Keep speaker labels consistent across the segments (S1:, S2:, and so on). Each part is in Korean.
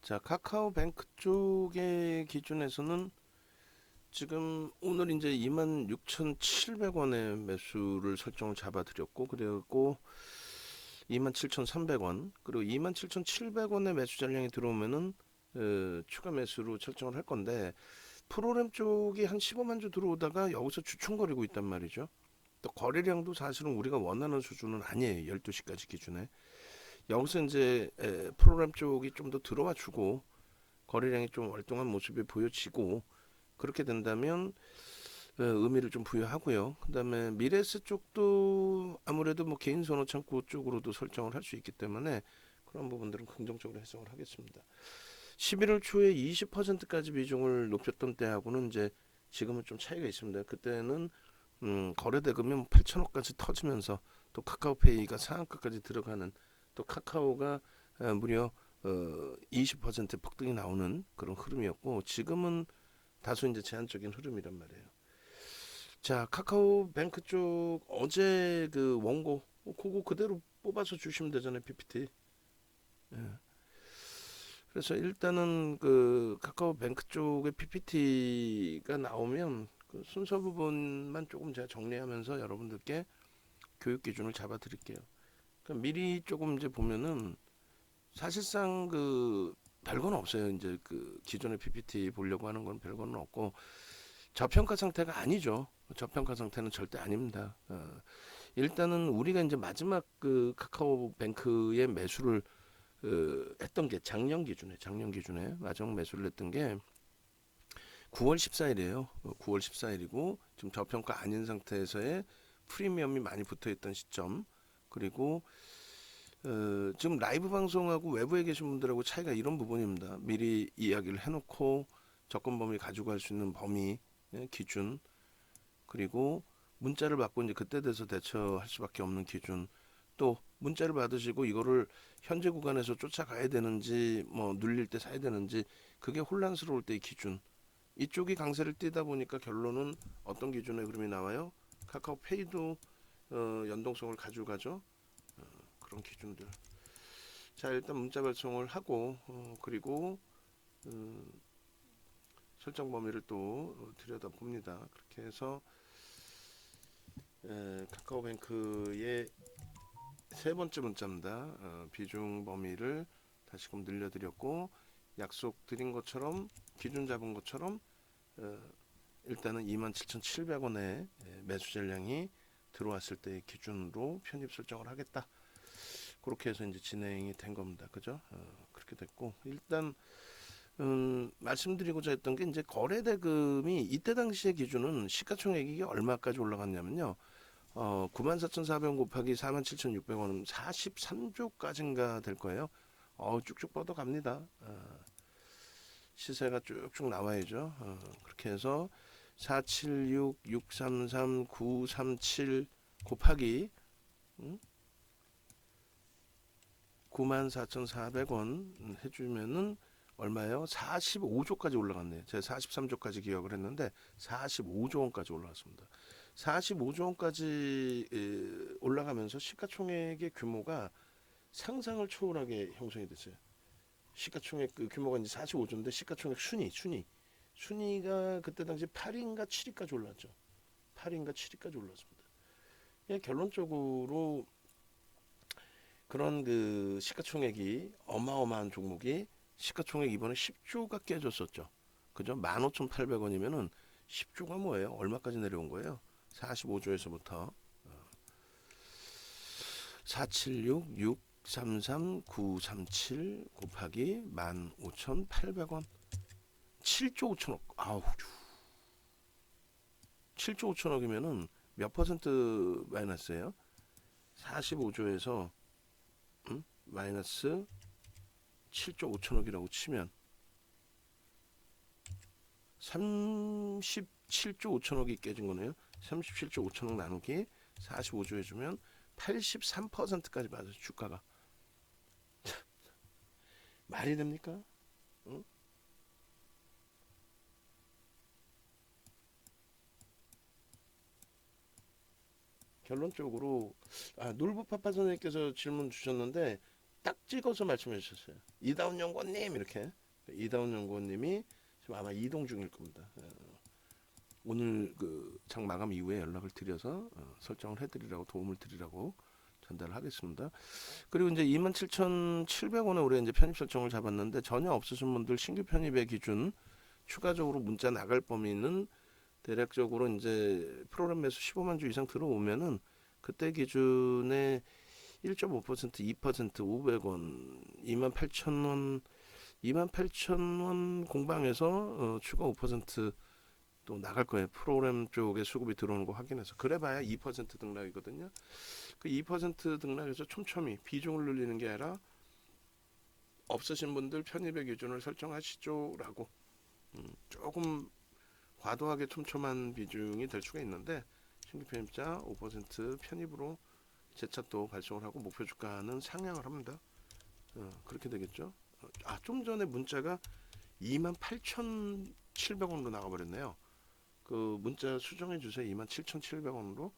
S1: 자, 카카오뱅크 쪽의 기준에서는 지금 오늘 이제 26,700원의 매수를 설정을 잡아드렸고, 그리고 27,300원, 그리고 27,700원의 매수 잔량이 들어오면은 추가 매수로 설정을 할 건데, 프로그램 쪽이 한 15만 주 들어오다가 여기서 주춤거리고 있단 말이죠. 또 거래량도 사실은 우리가 원하는 수준은 아니에요. 12시까지 기준에. 여기서 이제 프로그램 쪽이 좀 더 들어와 주고 거래량이 좀 월동한 모습이 보여지고 그렇게 된다면 의미를 좀 부여하고요. 그다음에 미래에스 쪽도 아무래도 뭐 개인 선호 창구 쪽으로도 설정을 할 수 있기 때문에 그런 부분들은 긍정적으로 해석을 하겠습니다. 11월 초에 20%까지 비중을 높였던 때하고는 이제 지금은 좀 차이가 있습니다. 그때는 거래 대금이 8천억까지 터지면서 또 카카오페이가 상한가까지 들어가는 또 카카오가 무려 20% 폭등이 나오는 그런 흐름이었고 지금은 다소 이제 제한적인 흐름이란 말이에요. 자, 카카오뱅크 쪽 어제 그 원고 그거 그대로 뽑아서 주시면 되잖아요, PPT. 예. 그래서 일단은 그 카카오뱅크 쪽의 PPT가 나오면 그 순서 부분만 조금 제가 정리하면서 여러분들께 교육 기준을 잡아 드릴게요. 그러니까 미리 조금 이제 보면은 사실상 그 별건 없어요. 이제 그 기존의 PPT 보려고 하는 건 별거는 없고 저평가 상태가 아니죠. 저평가 상태는 절대 아닙니다. 일단은 우리가 이제 마지막 그 카카오뱅크의 매수를 했던 게 작년 기준에 마지막 매수를 했던 게 9월 14일이에요. 9월 14일이고 지금 저평가 아닌 상태에서의 프리미엄이 많이 붙어있던 시점 그리고 지금 라이브 방송하고 외부에 계신 분들하고 차이가 이런 부분입니다. 미리 이야기를 해놓고 접근 범위 가지고 갈 수 있는 범위 기준 그리고 문자를 받고 이제 그때 돼서 대처할 수밖에 없는 기준 또 문자를 받으시고 이거를 현재 구간에서 쫓아가야 되는지 뭐 눌릴 때 사야 되는지 그게 혼란스러울 때의 기준 이쪽이 강세를 띠다 보니까 결론은 어떤 기준의 흐름이 나와요? 카카오페이도 연동성을 가지고 가죠. 그런 기준들. 자 일단 문자 발송을 하고 그리고 음, 설정 범위를 또 들여다 봅니다. 그렇게 해서 카카오뱅크의 세 번째 문자입니다. 비중 범위를 다시금 늘려드렸고 약속 드린 것처럼 기준 잡은 것처럼 어, 일단은 27,700원의 매수 전량이 들어왔을 때 기준으로 편입 설정을 하겠다. 그렇게 해서 이제 진행이 된 겁니다. 그죠? 그렇게 됐고 일단 말씀드리고자 했던 게 이제 거래 대금이 이때 당시의 기준은 시가총액이 얼마까지 올라갔냐면요. 94,400원 곱하기 47,600원은 43조까지인가 될 거예요. 쭉쭉 뻗어갑니다. 시세가 쭉쭉 나와야죠. 그렇게 해서 476, 633, 937 곱하기 94,400원 해주면은 얼마예요? 45조까지 올라갔네요. 제가 43조까지 기억을 했는데 45조 원까지 올라왔습니다. 45조 원까지 올라가면서 시가총액의 규모가 상상을 초월하게 형성이 됐어요. 시가총액 그 규모가 이제 45조인데 시가총액 순위가 그때 당시 8위인가 7위까지 올랐죠. 8위인가 7위까지 올랐습니다. 결론적으로 그런 그 시가총액이 어마어마한 종목이 시가총액 이번에 10조가 깨졌었죠. 그죠? 15,800원이면은 10조가 뭐예요? 얼마까지 내려온 거예요? 45조에서부터 476, 633, 937 곱하기 15,800원 7조 5천억 아우 7조 5천억이면은 몇 퍼센트 마이너스예요? 45조에서 마이너스 7조 5천억이라고 치면 37조 5천억이 깨진 거네요. 37조 5천억 나누기 45조 해주면 83%까지 맞아요. 주가가. 말이 됩니까? 응? 결론적으로 놀부파파 선생님께서 질문 주셨는데 딱 찍어서 말씀해 주셨어요. 이다운 연구원님 이렇게. 이다운 연구원님이 지금 아마 이동 중일 겁니다. 오늘 그 장 마감 이후에 연락을 드려서 설정을 해드리라고 도움을 드리라고 전달을 하겠습니다. 그리고 이제 27,700원에 우리 이제 편입 설정을 잡았는데 전혀 없으신 분들 신규 편입의 기준 추가적으로 문자 나갈 범위는 대략적으로 이제 프로그램 매수 15만 주 이상 들어오면은 그때 기준에 1.5%, 2%, 500원, 28,000원, 28,000원 공방에서 추가 5%또 나갈 거예요. 프로그램 쪽에 수급이 들어오는 거 확인해서. 그래봐야 2% 등락이거든요. 그 2% 등락에서 촘촘히 비중을 늘리는 게 아니라 없으신 분들 편입의 기준을 설정하시죠라고 조금 과도하게 촘촘한 비중이 될 수가 있는데 신규 편입자 5% 편입으로 재차 또 발송을 하고 목표 주가는 상향을 합니다. 그렇게 되겠죠. 좀 전에 문자가 28,700원으로 나가버렸네요. 그 문자 수정해 주세요. 27,700원으로.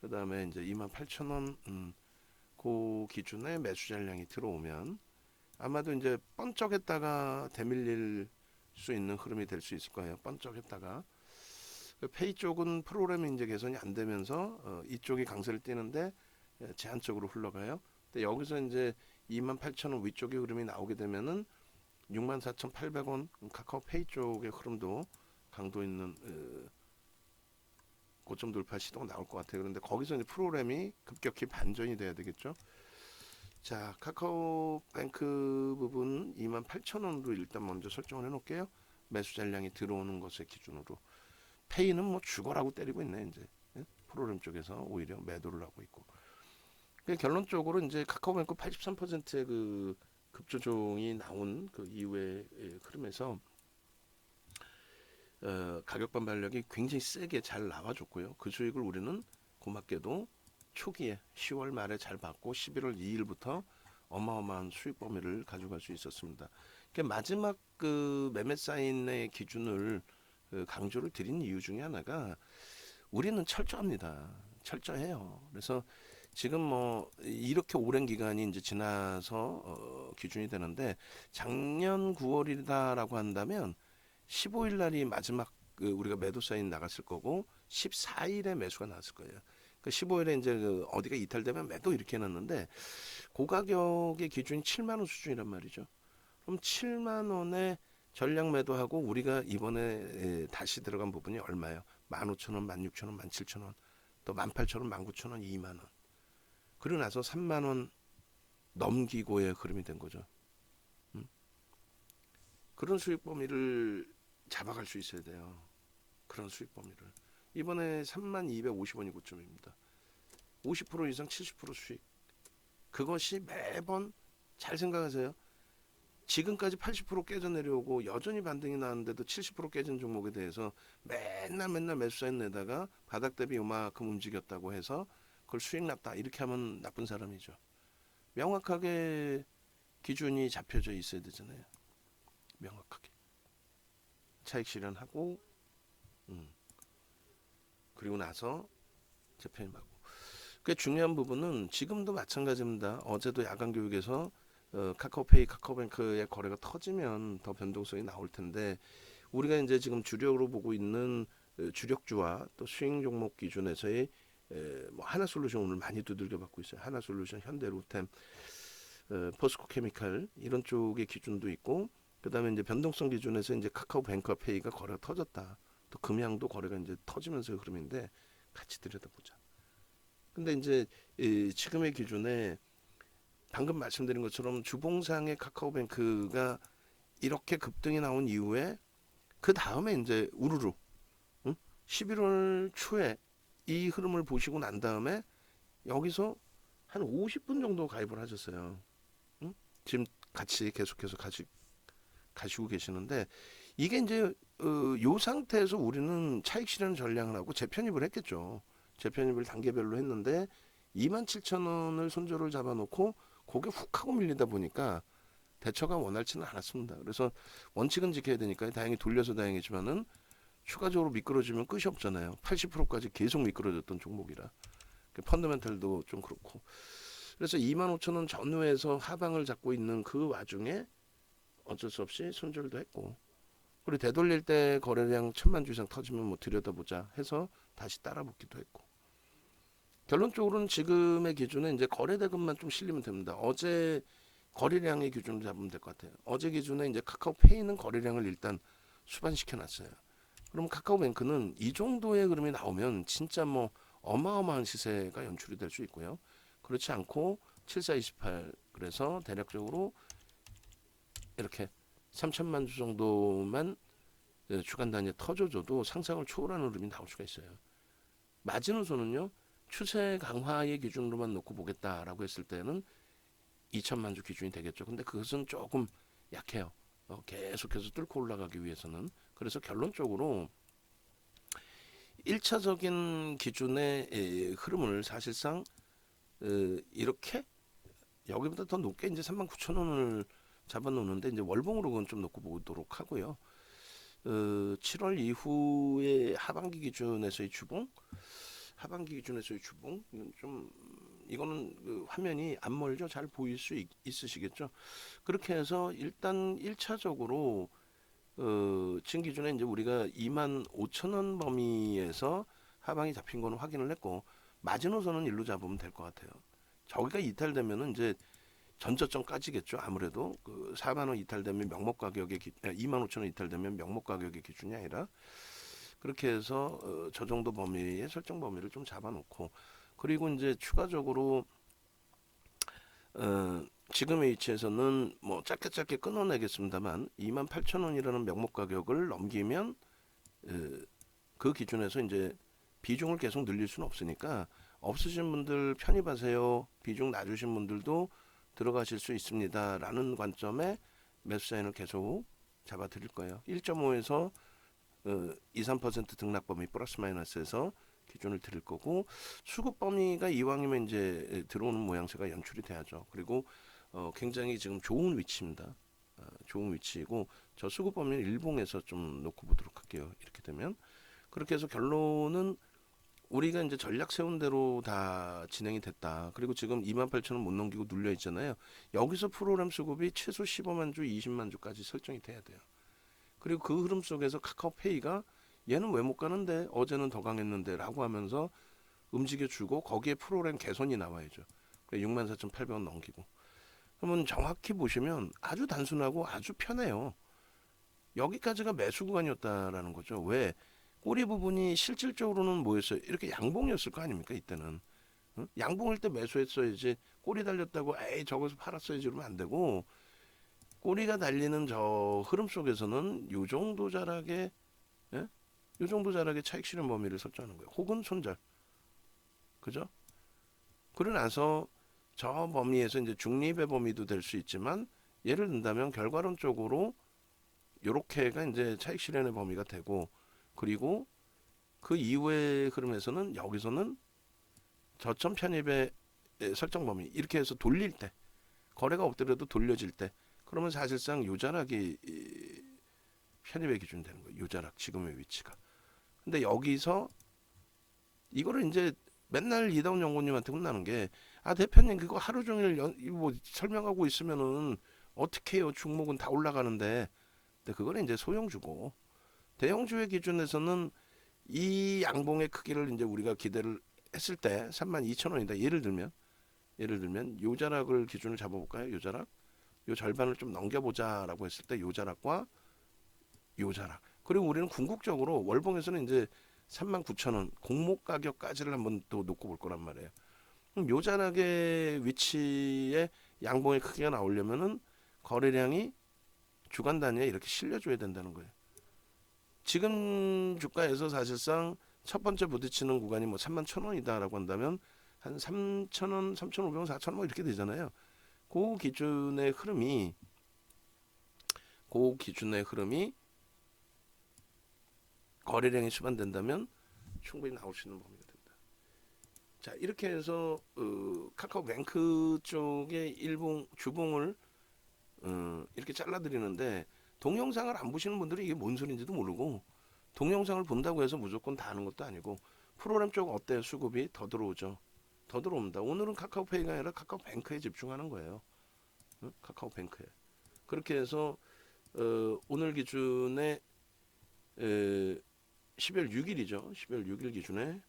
S1: 그 다음에 이제 28,000원 그 기준에 매수 잔량이 들어오면 아마도 이제 번쩍했다가 대밀릴 수 있는 흐름이 될 수 있을 거예요. 번쩍했다가 페이 쪽은 프로그램 이제 개선이 안 되면서 이쪽이 강세를 띠는데 제한적으로 흘러가요. 근데 여기서 이제 28,000원 위쪽의 흐름이 나오게 되면은 64,800원 카카오페이 쪽의 흐름도 강도 있는 고점 돌파 시도가 나올 것 같아요. 그런데 거기서 이제 프로그램이 급격히 반전이 돼야 되겠죠. 자, 카카오뱅크 부분 28,000원으로 일단 먼저 설정을 해놓을게요. 매수 잔량이 들어오는 것의 기준으로. 페이는 뭐 죽어라고 때리고 있네 이제. 프로그램 쪽에서 오히려 매도를 하고 있고. 결론적으로 이제 카카오뱅크 83%의 그 급조종이 나온 그 이후의 흐름에서 가격 반발력이 굉장히 세게 잘 나와줬고요. 그 수익을 우리는 고맙게도 초기에 10월 말에 잘 받고 11월 2일부터 어마어마한 수익 범위를 가져갈 수 있었습니다. 그러니까 마지막 그 매매 사인의 기준을 강조를 드린 이유 중에 하나가 우리는 철저합니다. 철저해요. 그래서 지금 뭐 이렇게 오랜 기간이 이제 지나서 기준이 되는데 작년 9월이다라고 한다면 15일 날이 마지막 우리가 매도 사인 나갔을 거고 14일에 매수가 나왔을 거예요. 그 15일에 이제 어디가 이탈되면 매도 이렇게 해놨는데 그 가격의 기준이 7만 원 수준이란 말이죠. 그럼 7만 원에 전량 매도하고 우리가 이번에 다시 들어간 부분이 얼마예요? 15,000원, 16,000원, 17,000원, 또 18,000원, 19,000원, 2만 원. 그러고 나서 3만 원 넘기고의 흐름이 된 거죠. 그런 수익 범위를 잡아갈 수 있어야 돼요. 그런 수익 범위를. 이번에 3250원이 고점입니다. 50% 이상 70% 수익. 그것이 매번 잘 생각하세요. 지금까지 80% 깨져 내려오고 여전히 반등이 나왔는데도 70% 깨진 종목에 대해서 맨날 매수 사인 내다가 바닥 대비 요만큼 움직였다고 해서 그걸 수익 났다 이렇게 하면 나쁜 사람이죠. 명확하게 기준이 잡혀져 있어야 되잖아요. 명확하게 차익 실현하고 그리고 나서 재편입하고. 그 중요한 부분은 지금도 마찬가지입니다. 어제도 야간 교육에서 카카오페이, 카카오뱅크의 거래가 터지면 더 변동성이 나올 텐데 우리가 이제 지금 주력으로 보고 있는 주력주와 또 수익 종목 기준에서의 뭐 하나솔루션 오늘 많이 두들겨 받고 있어요. 하나솔루션, 현대로템, 포스코케미칼 이런 쪽의 기준도 있고 그다음에 이제 변동성 기준에서 이제 카카오뱅크페이가 거래가 터졌다. 또 금양도 거래가 이제 터지면서 흐름인데 같이 들여다보자. 근데 이제 지금의 기준에 방금 말씀드린 것처럼 주봉상의 카카오뱅크가 이렇게 급등이 나온 이후에 그 다음에 이제 우르르 11월 초에 이 흐름을 보시고 난 다음에 여기서 한 50분 정도 가입을 하셨어요. 지금 같이 계속해서 가시고 계시는데 이게 이제 요 상태에서 우리는 차익 실현 전략을 하고 재편입을 했겠죠. 재편입을 단계별로 했는데 27,000원을 손절을 잡아놓고 고개 훅 하고 밀리다 보니까 대처가 원활치는 않았습니다. 그래서 원칙은 지켜야 되니까 다행히 돌려서 다행이지만은 추가적으로 미끄러지면 끝이 없잖아요. 80%까지 계속 미끄러졌던 종목이라 펀더멘탈도 좀 그렇고 그래서 25,000원 전후에서 하방을 잡고 있는 그 와중에 어쩔 수 없이 손절도 했고, 그리고 되돌릴 때 거래량 1,000만 주 이상 터지면 뭐 들여다보자 해서 다시 따라붙기도 했고, 결론적으로는 지금의 기준은 이제 거래대금만 좀 실리면 됩니다. 어제 거래량의 기준을 잡으면 될 것 같아요. 어제 기준에 이제 카카오페이는 거래량을 일단 수반시켜 놨어요. 그럼 카카오뱅크는 이 정도의 흐름이 나오면 진짜 뭐 어마어마한 시세가 연출이 될 수 있고요. 그렇지 않고 7428, 그래서 대략적으로 이렇게 3천만 주 정도만 주간 단위에 터져줘도 상상을 초월하는 흐름이 나올 수가 있어요. 마지노선은요, 추세 강화의 기준으로만 놓고 보겠다라고 했을 때는 2천만 주 기준이 되겠죠. 근데 그것은 조금 약해요. 계속해서 뚫고 올라가기 위해서는. 그래서 결론적으로 1차적인 기준의 흐름을 사실상 이렇게 여기보다 더 높게 이제 39,000원을 잡아놓는데, 이제 월봉으로 그건 좀 놓고 보도록 하고요. 7월 이후에 하반기 기준에서의 주봉, 좀 이거는 그 화면이 안 멀죠? 잘 보일 수 있으시겠죠? 그렇게 해서 일단 1차적으로 지금 기준에 이제 우리가 25,000원 범위에서 하방이 잡힌 거는 확인을 했고, 마지노선은 일로 잡으면 될 것 같아요. 저기가 이탈되면은 이제 전저점 까지겠죠. 아무래도 그 4만 원 이탈되면 명목 가격의 25,000원 이탈되면 명목 가격의 기준이 아니라, 그렇게 해서 저 정도 범위의 설정 범위를 좀 잡아놓고, 그리고 이제 추가적으로 지금의 위치에서는 뭐 짧게 끊어내겠습니다만 28,000원이라는 명목 가격을 넘기면 그 기준에서 이제 비중을 계속 늘릴 수는 없으니까, 없으신 분들 편입하세요. 비중 낮으신 분들도 들어가실 수 있습니다. 라는 관점에 매수 사인을 계속 잡아 드릴 거예요. 1.5에서 2, 3% 등락 범위 플러스 마이너스에서 기준을 드릴 거고, 수급 범위가 이왕이면 이제 들어오는 모양새가 연출이 돼야죠. 그리고 굉장히 지금 좋은 위치입니다. 좋은 위치이고, 저 수급 범위는 일봉에서 좀 놓고 보도록 할게요. 이렇게 되면, 그렇게 해서 결론은 우리가 이제 전략 세운 대로 다 진행이 됐다. 그리고 지금 28,000원 못 넘기고 눌려 있잖아요. 여기서 프로그램 수급이 최소 15만 주, 20만 주까지 설정이 돼야 돼요. 그리고 그 흐름 속에서 카카오페이가 얘는 왜 못 가는데, 어제는 더 강했는데 라고 하면서 움직여주고, 거기에 프로그램 개선이 나와야죠. 64,800원 넘기고. 그러면 정확히 보시면 아주 단순하고 아주 편해요. 여기까지가 매수 구간이었다라는 거죠. 왜? 꼬리 부분이 실질적으로는 뭐였어요? 이렇게 양봉이었을 거 아닙니까? 이때는. 응? 양봉일 때 매수했어야지, 꼬리 달렸다고 에이 저거서 팔았어야지 이러면 안 되고, 꼬리가 달리는 저 흐름 속에서는 요 정도 자락에, 예? 요 정도 자락의 차익 실현 범위를 설정하는 거예요. 혹은 손절. 그죠? 그러고 나서 저 범위에서 이제 중립의 범위도 될 수 있지만, 예를 든다면 결과론적으로 요렇게가 이제 차익 실현의 범위가 되고, 그리고 그 이후의 흐름에서는 여기서는 저점 편입의 설정 범위 이렇게 해서 돌릴 때, 거래가 없더라도 돌려질 때, 그러면 사실상 요자락이 편입의 기준이 되는 거예요. 요자락 지금의 위치가. 근데 여기서 이거를 이제 맨날 이다운 연구님한테 혼나는 게, 아 대표님 그거 하루 종일 뭐 설명하고 있으면은 어떻게 해요? 종목은 다 올라가는데. 근데 그거는 이제 소형주고, 대형주의 기준에서는 이 양봉의 크기를 이제 우리가 기대를 했을 때 32,000원이다. 예를 들면 요자락을 기준을 잡아볼까요? 요자락, 요 절반을 좀 넘겨보자라고 했을 때 요자락과 요자락. 그리고 우리는 궁극적으로 월봉에서는 이제 39,000원 공모 가격까지를 한번 또 놓고 볼 거란 말이에요. 그럼 요자락의 위치에 양봉의 크기가 나오려면은 거래량이 주간 단위에 이렇게 실려줘야 된다는 거예요. 지금 주가에서 사실상 첫 번째 부딪히는 구간이 뭐 31,000원이다라고 한다면 한 3,000원, 3,500원, 4,000원 뭐 이렇게 되잖아요. 그 기준의 흐름이 거래량이 수반된다면 충분히 나올 수 있는 범위가 됩니다. 자, 이렇게 해서 카카오뱅크 쪽의 일봉 주봉을 이렇게 잘라드리는데, 동영상을 안 보시는 분들이 이게 뭔 소리인지도 모르고, 동영상을 본다고 해서 무조건 다 아는 것도 아니고, 프로그램 쪽 어때요? 수급이 더 들어오죠. 더 들어옵니다. 오늘은 카카오페이가 아니라 카카오뱅크에 집중하는 거예요. 응? 카카오뱅크에. 그렇게 해서 오늘 기준에 12월 6일이죠. 12월 6일 기준에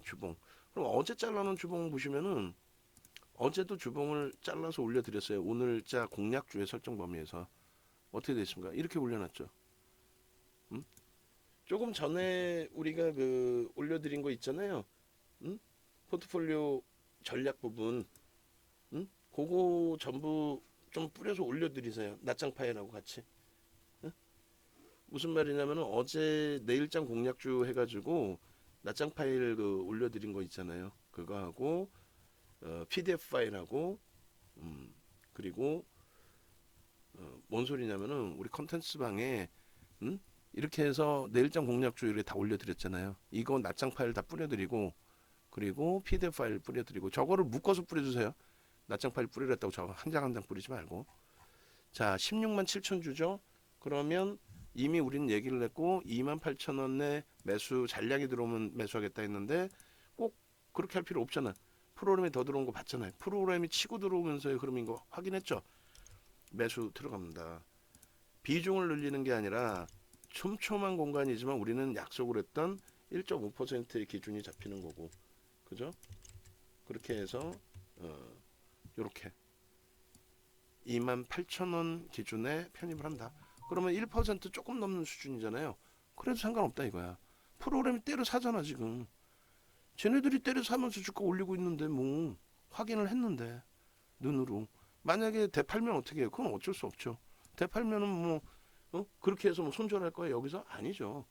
S1: 주봉. 그럼 어제 잘라놓은 주봉 보시면은 어제도 주봉을 잘라서 올려드렸어요. 오늘자 공략주의 설정 범위에서 어떻게 됐습니까? 이렇게 올려놨죠. 음? 조금 전에 우리가 그 올려드린 거 있잖아요. 포트폴리오 전략 부분, 그거 전부 좀 뿌려서 올려드리세요. 낮장 파일하고 같이. 무슨 말이냐면 어제 내일장 공략주 해가지고 낮장 파일 그 올려드린 거 있잖아요. 그거 하고 PDF 파일하고 그리고 뭔 소리냐면은 우리 컨텐츠 방에 이렇게 해서 내일장 공략주 이렇게 다 올려드렸잖아요. 이거 낮장 파일 다 뿌려드리고 그리고 PDF 파일 뿌려드리고 저거를 묶어서 뿌려주세요. 낮장 파일 뿌리랬다고 저거 한 장 한 장 뿌리지 말고. 자 16만 7천 주죠. 그러면 이미 우리는 얘기를 했고 2만 8천 원에 매수 잔량이 들어오면 매수하겠다 했는데 꼭 그렇게 할 필요 없잖아. 프로그램이 더 들어온 거 봤잖아요. 프로그램이 치고 들어오면서의 흐름인 거 확인했죠. 매수 들어갑니다. 비중을 늘리는 게 아니라 촘촘한 공간이지만 우리는 약속을 했던 1.5%의 기준이 잡히는 거고, 그죠? 그렇게 해서 이렇게 28,000원 기준에 편입을 한다. 그러면 1% 조금 넘는 수준이잖아요. 그래도 상관없다 이거야. 프로그램이 때려 사잖아 지금. 쟤네들이 때려 사면서 주가 올리고 있는데 뭐 확인을 했는데 눈으로. 만약에 대팔면 어떻게 해요? 그건 어쩔 수 없죠. 대팔면은 뭐 그렇게 해서 뭐 손절할 거예요 여기서? 아니죠.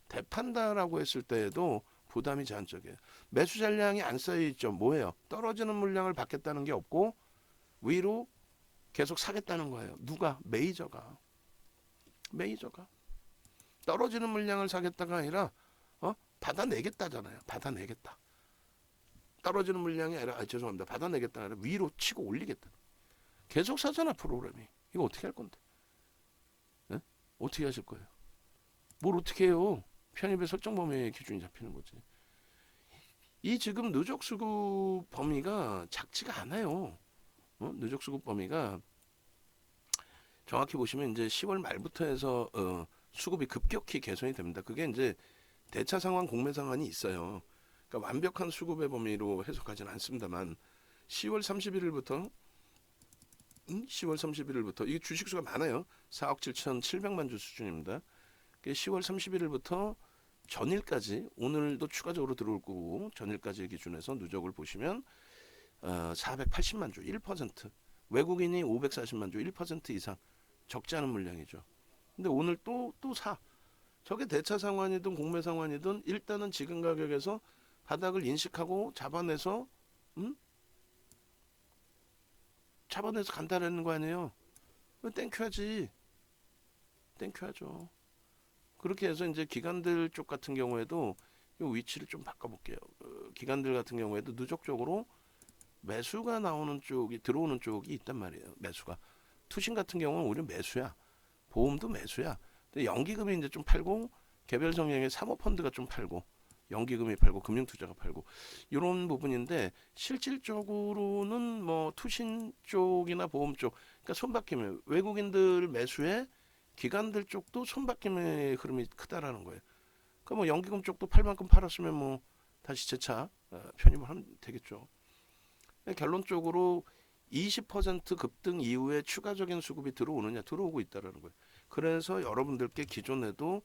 S1: 대판다라고 했을 때에도 부담이 제한적이에요. 매수 잔량이 안 쌓여 있죠. 뭐예요? 떨어지는 물량을 받겠다는 게 없고 위로 계속 사겠다는 거예요. 누가? 메이저가 떨어지는 물량을 사겠다가 아니라 받아내겠다잖아요. 받아내겠다. 떨어지는 물량이 아니라 죄송합니다. 받아내겠다 아니라 위로 치고 올리겠다. 계속 사잖아 프로그램이. 이거 어떻게 할 건데? 네? 어떻게 하실 거예요? 뭘 어떻게 해요? 편입의 설정 범위의 기준이 잡히는 거지. 이 지금 누적 수급 범위가 작지가 않아요. 누적 수급 범위가 정확히 보시면 이제 10월 말부터 해서 수급이 급격히 개선이 됩니다. 그게 이제 대차 상환, 공매 상환이 있어요. 그러니까 완벽한 수급의 범위로 해석하지는 않습니다만 10월 31일부터 10월 31일부터 이게 주식수가 많아요. 4억 7,700만 주 수준입니다. 10월 31일부터 전일까지 오늘도 추가적으로 들어올 거고 전일까지 기준에서 누적을 보시면 480만 주 1%, 외국인이 540만 주 1% 이상 적지 않은 물량이죠. 근데 오늘 또 사. 저게 대차 상환이든 공매 상환이든 일단은 지금 가격에서 바닥을 인식하고 잡아내서 잡아내서 간다라는 거 아니에요. 땡큐하지. 땡큐하죠. 그렇게 해서 이제 기관들 쪽 같은 경우에도 이 위치를 좀 바꿔볼게요. 기관들 같은 경우에도 누적적으로 매수가 나오는 쪽이 들어오는 쪽이 있단 말이에요. 매수가. 투신 같은 경우는 오히려 매수야. 보험도 매수야. 근데 연기금이 이제 좀 팔고 개별 성향의 사모펀드가 좀 팔고 연기금이 팔고 금융투자가 팔고 이런 부분인데 실질적으로는 뭐 투신 쪽이나 보험 쪽 그러니까 손바뀜을 외국인들 매수에 기관들 쪽도 손바뀜의 흐름이 크다라는 거예요. 그러니까 뭐 연기금 쪽도 팔 만큼 팔았으면 뭐 다시 재차 편입을 하면 되겠죠. 결론적으로 20% 급등 이후에 추가적인 수급이 들어오느냐 들어오고 있다라는 거예요. 그래서 여러분들께 기존에도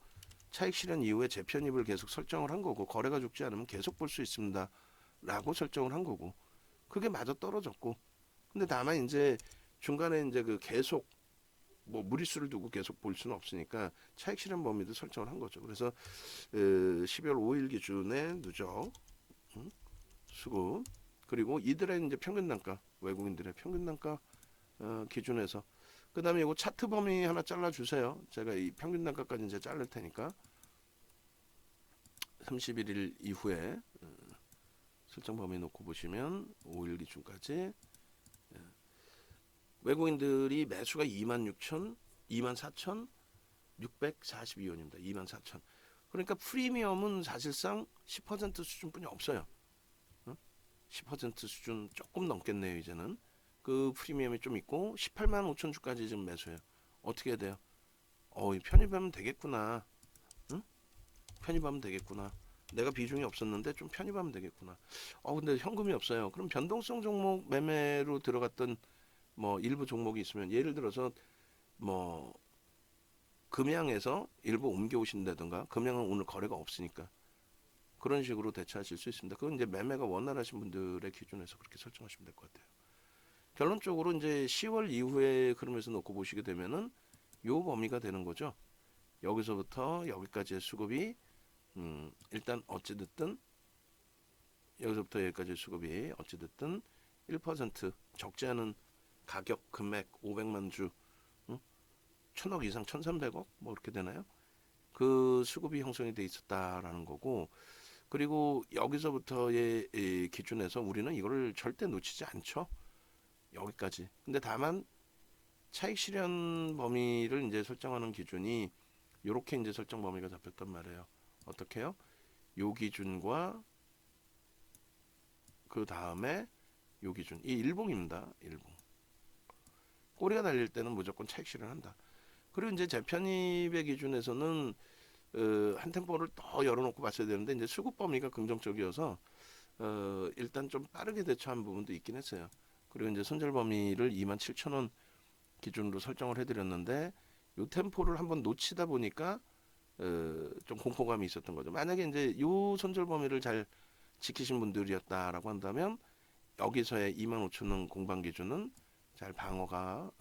S1: 차익 실현 이후에 재편입을 계속 설정을 한 거고 거래가 죽지 않으면 계속 볼 수 있습니다. 라고 설정을 한 거고 그게 마저 떨어졌고 근데 다만 이제 중간에 이제 그 계속 뭐 무리수를 두고 계속 볼 수는 없으니까 차익 실현 범위도 설정을 한 거죠. 그래서 12월 5일 기준에 누적 수급 그리고 이들의 이제 평균 단가 외국인들의 평균 단가 기준에서 그 다음에 이거 차트 범위 하나 잘라주세요. 제가 이 평균 단가까지 이제 자를 테니까 31일 이후에 설정 범위 놓고 보시면 5일 기준까지 외국인들이 매수가 24,642원입니다. 24,000. 그러니까 프리미엄은 사실상 10% 수준뿐이 없어요. 10% 수준 조금 넘겠네요. 이제는 그 프리미엄이 좀 있고 18만 5천 주까지 지금 매수해요. 어떻게 해야 돼요? 편입하면 되겠구나. 응? 편입하면 되겠구나. 내가 비중이 없었는데 좀 편입하면 되겠구나. 근데 현금이 없어요. 그럼 변동성 종목 매매로 들어갔던 뭐 일부 종목이 있으면 예를 들어서 뭐 금양에서 일부 옮겨오신다든가 금양은 오늘 거래가 없으니까 그런 식으로 대처하실 수 있습니다. 그건 이제 매매가 원활하신 분들의 기준에서 그렇게 설정하시면 될 것 같아요. 결론적으로 이제 10월 이후에 흐름에서 놓고 보시게 되면은 요 범위가 되는 거죠. 여기서부터 여기까지의 수급이 일단 어찌됐든 여기서부터 여기까지의 수급이 어찌됐든 1% 적지 않은 가격 금액 500만 주 1000억 이상 1300억 뭐 이렇게 되나요? 그 수급이 형성이 돼 있었다라는 거고 그리고 여기서부터의 이 기준에서 우리는 이거를 절대 놓치지 않죠. 여기까지. 근데 다만 차익 실현 범위를 이제 설정하는 기준이 요렇게 이제 설정 범위가 잡혔단 말이에요. 어떻게요? 요 기준과 그 다음에 요 기준. 이 일봉입니다. 일봉. 꼬리가 달릴 때는 무조건 차익 실현한다. 그리고 이제 재편입의 기준에서는 한 템포를 더 열어놓고 봤어야 되는데 이제 수급 범위가 긍정적이어서 일단 좀 빠르게 대처한 부분도 있긴 했어요. 그리고 이제 손절 범위를 27,000원 기준으로 설정을 해드렸는데 요 템포를 한번 놓치다 보니까 좀 공포감이 있었던 거죠. 만약에 이제 요 손절 범위를 잘 지키신 분들이었다라고 한다면 여기서의 25,000원 공방 기준은 잘 방어가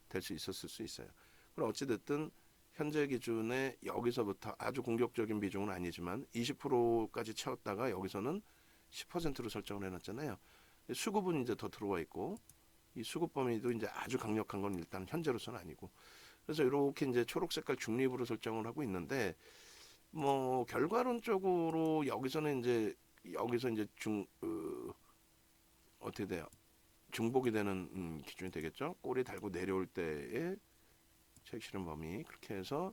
S1: 될 수 있었을 수 있어요. 그럼 어찌됐든 현재 기준에 여기서부터 아주 공격적인 비중은 아니지만 20%까지 채웠다가 여기서는 10%로 설정을 해놨잖아요. 수급은 이제 더 들어와 있고 이 수급 범위도 이제 아주 강력한 건 일단 현재로서는 아니고 그래서 이렇게 이제 초록 색깔 중립으로 설정을 하고 있는데 뭐 결과론적으로 여기서 이제 어떻게 돼요? 중복이 되는 기준이 되겠죠. 꼬리 달고 내려올 때의 차익 실현 범위 그렇게 해서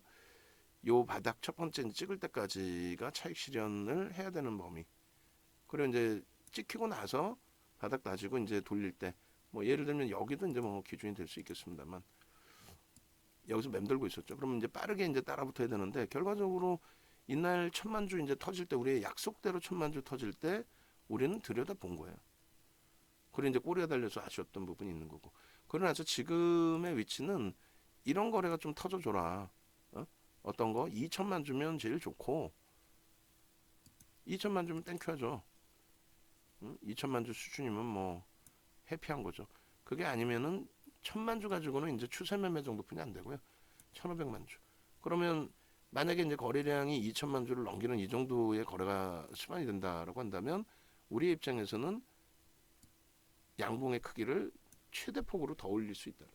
S1: 요 바닥 첫 번째 찍을 때까지가 차익 실현을 해야 되는 범위. 그리고 이제 찍히고 나서 바닥 다지고 이제 돌릴 때 뭐 예를 들면 여기도 이제 뭐 기준이 될 수 있겠습니다만 여기서 맴돌고 있었죠. 그러면 이제 빠르게 이제 따라붙어야 되는데 결과적으로 이날 1000만 주 이제 터질 때 우리의 약속대로 1000만 주 터질 때 우리는 들여다 본 거예요. 그리고 이제 꼬리가 달려서 아쉬웠던 부분이 있는 거고. 그러고 나서 지금의 위치는 이런 거래가 좀 터져줘라. 어떤 거? 2천만 주면 제일 좋고 2천만 주면 땡큐하죠. 2천만 주 수준이면 뭐 해피한 거죠. 그게 아니면은 1000만 주 가지고는 이제 추세 매매 정도뿐이 안 되고요. 1500만 주. 그러면 만약에 이제 거래량이 2천만 주를 넘기는 이 정도의 거래가 수반이 된다라고 한다면 우리 입장에서는 양봉의 크기를 최대폭으로 더 올릴 수 있다.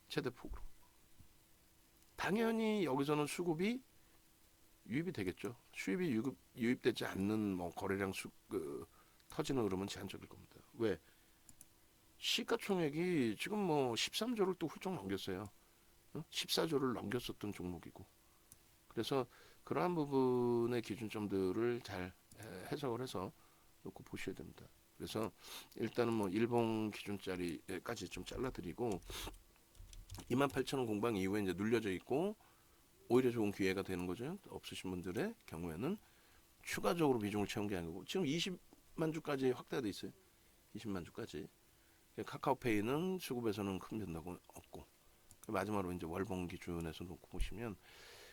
S1: 최대폭으로. 당연히 여기서는 수급이 유입이 되겠죠. 수입이 유입되지 않는 뭐 거래량 터지는 흐름은 제한적일 겁니다. 왜? 시가총액이 지금 뭐 13조를 또 훌쩍 넘겼어요. 14조를 넘겼었던 종목이고. 그래서 그러한 부분의 기준점들을 잘 해석을 해서 놓고 보셔야 됩니다. 그래서 일단은 뭐 일봉 기준짜리까지 좀 잘라드리고 28,000원 공방 이후에 이제 눌려져 있고 오히려 좋은 기회가 되는 거죠. 없으신 분들의 경우에는 추가적으로 비중을 채운 게 아니고 지금 20만 주까지 확대가 돼 있어요. 20만 주까지. 카카오페이는 수급에서는 큰 변동은 없고 마지막으로 이제 월봉 기준에서 놓고 보시면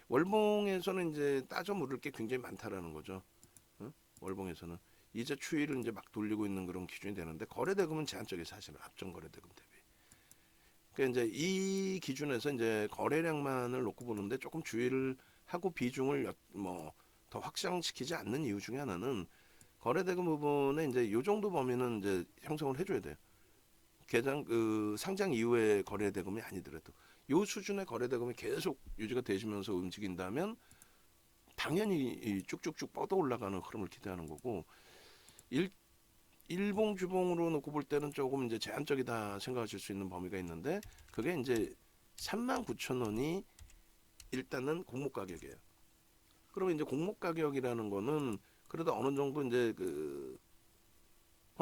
S1: 월봉에서는 이제 따져 물을 게 굉장히 많다라는 거죠. 월봉에서는 이제 추이를 이제 막 돌리고 있는 그런 기준이 되는데 거래 대금은 제한적이 사실은 앞전 거래 대금 대비. 그러니까 이제 이 기준에서 이제 거래량만을 놓고 보는데 조금 주의를 하고 비중을 뭐 더 확장시키지 않는 이유 중에 하나는 거래 대금 부분에 이제 요 정도 범위는 이제 형성을 해줘야 돼요. 개장 상장 이후의 거래 대금이 아니더라도 요 수준의 거래 대금이 계속 유지가 되시면서 움직인다면 당연히 쭉쭉쭉 뻗어 올라가는 흐름을 기대하는 거고 일봉 주봉으로 놓고 볼 때는 조금 이제 제한적이다 생각하실 수 있는 범위가 있는데 그게 이제 39,000원이 일단은 공모 가격이에요. 그러면 이제 공모 가격이라는 거는 그래도 어느 정도 이제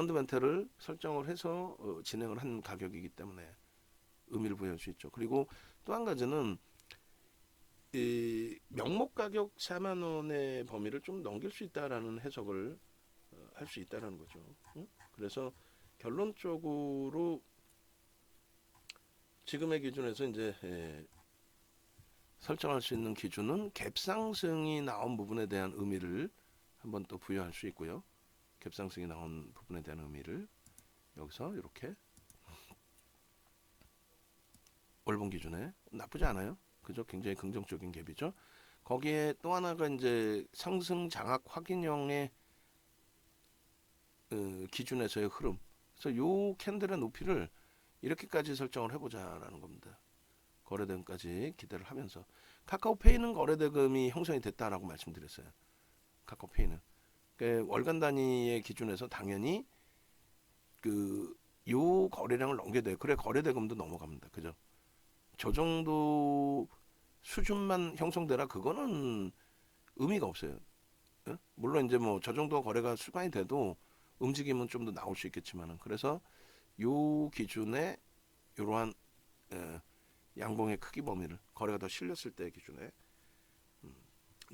S1: 펀드멘탈을 설정을 해서 진행을 한 가격이기 때문에 의미를 부여할 수 있죠. 그리고 또 한 가지는 이 명목 가격 4만 원의 범위를 좀 넘길 수 있다라는 해석을 할 수 있다라는 거죠. 응? 그래서 결론적으로 지금의 기준에서 이제 설정할 수 있는 기준은 갭 상승이 나온 부분에 대한 의미를 한번 또 부여할 수 있고요. 갭 상승이 나온 부분에 대한 의미를 여기서 이렇게 월봉 기준에 나쁘지 않아요. 그죠? 굉장히 긍정적인 갭이죠. 거기에 또 하나가 이제 상승 장악 확인형의 기준에서의 흐름. 그래서 요 캔들의 높이를 이렇게까지 설정을 해보자라는 겁니다. 거래대금까지 기대를 하면서 카카오페이는 거래대금이 형성이 됐다라고 말씀드렸어요. 카카오페이는 그러니까 월간 단위의 기준에서 당연히 요 거래량을 넘겨야 돼요. 그래 거래대금도 넘어갑니다. 그죠? 저 정도 수준만 형성되라 그거는 의미가 없어요. 예? 물론 이제 뭐 저 정도 거래가 수반이 돼도 움직임은 좀 더 나올 수 있겠지만은 그래서 요 기준에 이러한 양봉의 크기 범위를 거래가 더 실렸을 때 기준에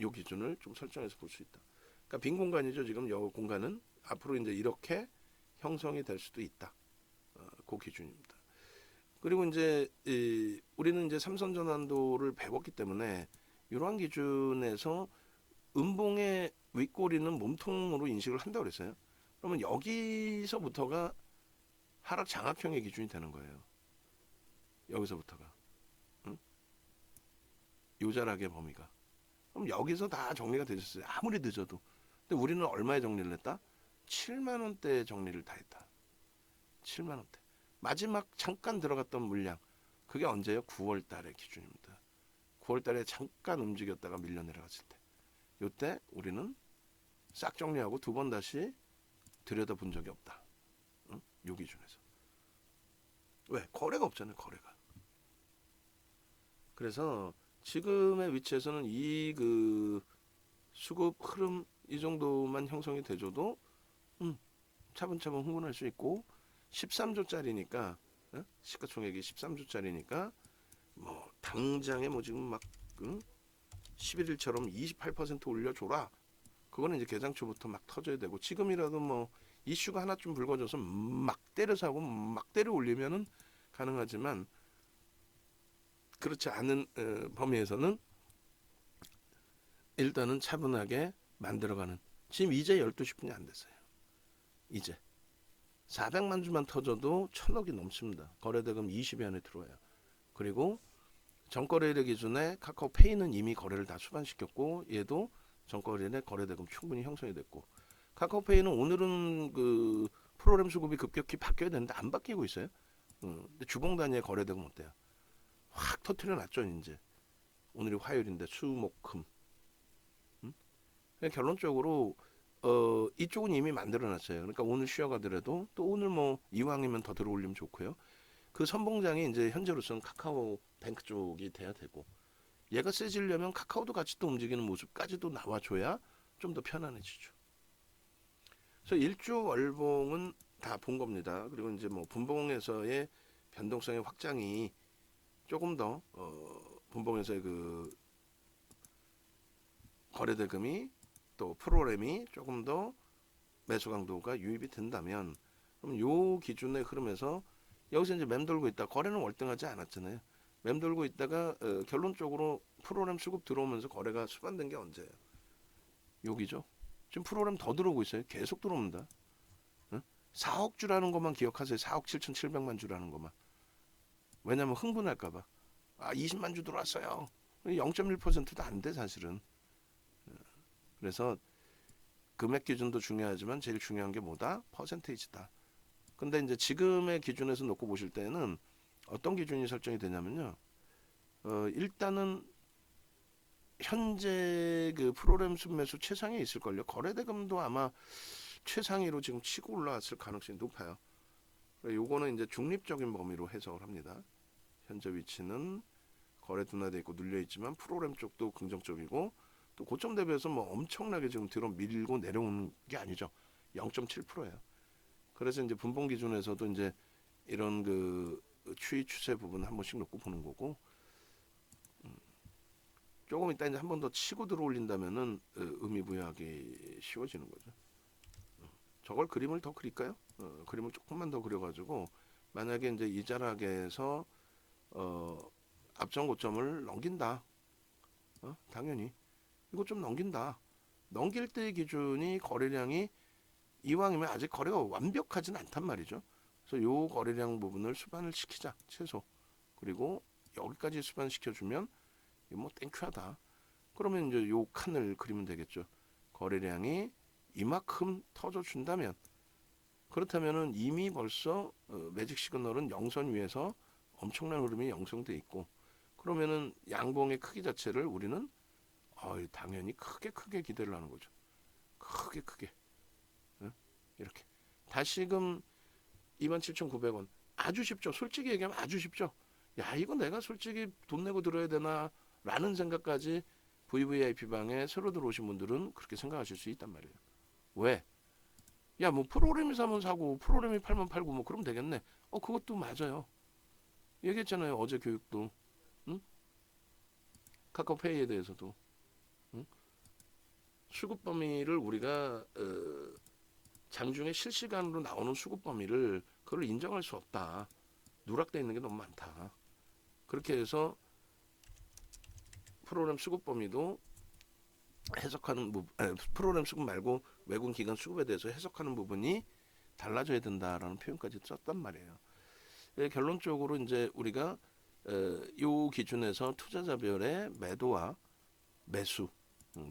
S1: 요 기준을 좀 설정해서 볼 수 있다. 그러니까 빈 공간이죠. 지금 요 공간은 앞으로 이제 이렇게 형성이 될 수도 있다. 그 기준입니다. 그리고 이제 우리는 이제 삼선 전환도를 배웠기 때문에 이러한 기준에서 음봉의 윗꼬리는 몸통으로 인식을 한다고 그랬어요. 그러면 여기서부터가 하락 장악형의 기준이 되는 거예요. 여기서부터가 요자락의 범위가. 그럼 여기서 다 정리가 되셨어요. 아무리 늦어도. 근데 우리는 얼마에 정리를 했다? 7만 원대 정리를 다 했다. 7만 원대. 마지막 잠깐 들어갔던 물량. 그게 언제요? 9월 달의 기준입니다. 9월 달에 잠깐 움직였다가 밀려 내려갔을 때. 요때 우리는 싹 정리하고 두 번 다시 들여다본 적이 없다. 응? 요 기준에서. 왜? 거래가 없잖아요. 거래가. 그래서 지금의 위치에서는 이 수급 흐름 이 정도만 형성이 돼줘도 차분차분 흥분할 수 있고 13조짜리니까 시가총액이 13조짜리니까 뭐 당장에 뭐 지금 막 11일처럼 28% 올려줘라. 그거는 이제 개장초부터 막 터져야 되고 지금이라도 뭐 이슈가 하나쯤 불거져서 막 때려서 하고 막 때려 올리면은 가능하지만 그렇지 않은 범위에서는 일단은 차분하게 만들어가는 지금 이제 12시 분이 안 됐어요. 이제 400만 주만 터져도 1000억이 넘습니다. 거래대금 20위 안에 들어와요. 그리고 전거래일 기준에 카카오페이는 이미 거래를 다 수반시켰고 얘도 전거래일에 거래대금 충분히 형성이 됐고 카카오페이는 오늘은 프로그램 수급이 급격히 바뀌어야 되는데 안 바뀌고 있어요. 근데 주봉 단위의 거래대금 어때요? 확 터트려 놨죠 이제. 오늘이 화요일인데 수목금. 결론적으로 이쪽은 이미 만들어놨어요. 그러니까 오늘 쉬어가더라도 또 오늘 뭐 이왕이면 더 들어올리면 좋고요. 그 선봉장이 이제 현재로서는 카카오뱅크 쪽이 돼야 되고 얘가 세지려면 카카오도 같이 또 움직이는 모습까지도 나와줘야 좀 더 편안해지죠. 그래서 일주 월봉은 다 본 겁니다. 그리고 이제 뭐 분봉에서의 변동성의 확장이 조금 더 분봉에서의 거래대금이 또 프로그램이 조금 더 매수 강도가 유입이 된다면 그럼 요 기준의 흐름에서 여기서 이제 맴 돌고 있다. 거래는 월등하지 않았잖아요. 맴 돌고 있다가 결론적으로 프로그램 수급 들어오면서 거래가 수반된 게 언제예요? 여기죠. 지금 프로그램 더 들어오고 있어요. 계속 들어옵니다. 4억 주라는 것만 기억하세요. 4억 7,700만 주라는 것만. 왜냐면 흥분할까봐. 20만 주 들어왔어요. 0.1%도 안 돼 사실은. 그래서 금액 기준도 중요하지만 제일 중요한 게 뭐다? 퍼센테이지다. 근데 이제 지금의 기준에서 놓고 보실 때는 어떤 기준이 설정이 되냐면요. 일단은 현재 프로그램 순매수 최상에 있을걸요. 거래대금도 아마 최상위로 지금 치고 올라왔을 가능성이 높아요. 요거는 이제 중립적인 범위로 해석을 합니다. 현재 위치는 거래 둔화돼 있고 눌려 있지만 프로그램 쪽도 긍정적이고 또 고점 대비해서 뭐 엄청나게 지금 들어 밀고 내려오는 게 아니죠. 0.7%예요. 그래서 이제 분봉 기준에서도 이제 이런 그 추이 추세 부분 한 번씩 놓고 보는 거고, 조금 이따 이제 한 번 더 치고 들어올린다면은 의미 부여하기 쉬워지는 거죠. 저걸 그림을 더 그릴까요? 그림을 조금만 더 그려가지고 만약에 이제 이 자락에서 어, 앞전 고점을 넘긴다. 당연히 이거 좀 넘긴다. 넘길 때의 기준이 거래량이 이왕이면 아직 거래가 완벽하진 않단 말이죠. 그래서 요 거래량 부분을 수반을 시키자 최소. 그리고 여기까지 수반시켜주면 뭐 땡큐하다. 그러면 이제 요 칸을 그리면 되겠죠. 거래량이 이만큼 터져준다면, 그렇다면은 이미 벌써 매직 시그널은 영선 위에서 엄청난 흐름이 형성돼 있고, 그러면은 양봉의 크기 자체를 우리는 당연히 크게 기대를 하는 거죠. 크게 이렇게 다시금 27,900원 아주 쉽죠. 솔직히 얘기하면 아주 쉽죠. 야, 이거 내가 솔직히 돈 내고 들어야 되나 라는 생각까지 VVIP 방에 새로 들어오신 분들은 그렇게 생각하실 수 있단 말이에요. 왜? 야, 뭐 프로그램이 사면 사고 프로그램이 팔면 팔고 뭐 그러면 되겠네. 그것도 맞아요. 얘기했잖아요. 어제 교육도. 응? 카카오페이에 대해서도. 응? 수급 범위를 우리가 장중에 실시간으로 나오는 수급 범위를 그걸 인정할 수 없다. 누락돼 있는 게 너무 많다. 그렇게 해서 프로그램 수급 범위도 해석하는 부분, 프로그램 수급 말고 외국 기관 수급에 대해서 해석하는 부분이 달라져야 된다라는 표현까지 썼단 말이에요. 결론적으로 이제 우리가 이 기준에서 투자자별의 매도와 매수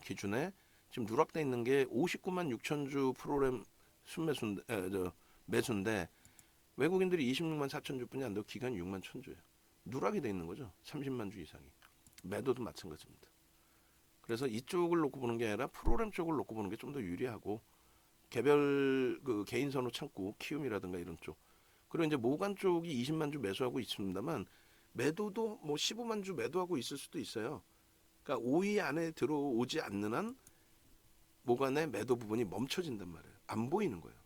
S1: 기준에 지금 누락돼 있는 게 59만 6천 주 프로그램 순매수인데 매수인데 외국인들이 26만 4천 주뿐이 안 되고 기간이 6만 1천 주예요. 누락이 돼 있는 거죠. 30만 주 이상이. 매도도 마찬가지입니다. 그래서 이쪽을 놓고 보는 게 아니라 프로그램 쪽을 놓고 보는 게 좀 더 유리하고, 개별 그 개인 선호 창구 키움이라든가 이런 쪽, 그리고 이제 모간 쪽이 20만 주 매수하고 있습니다만 매도도 뭐 15만 주 매도하고 있을 수도 있어요. 그러니까 5위 안에 들어오지 않는 한 모간의 매도 부분이 멈춰진단 말이에요. 안 보이는 거예요.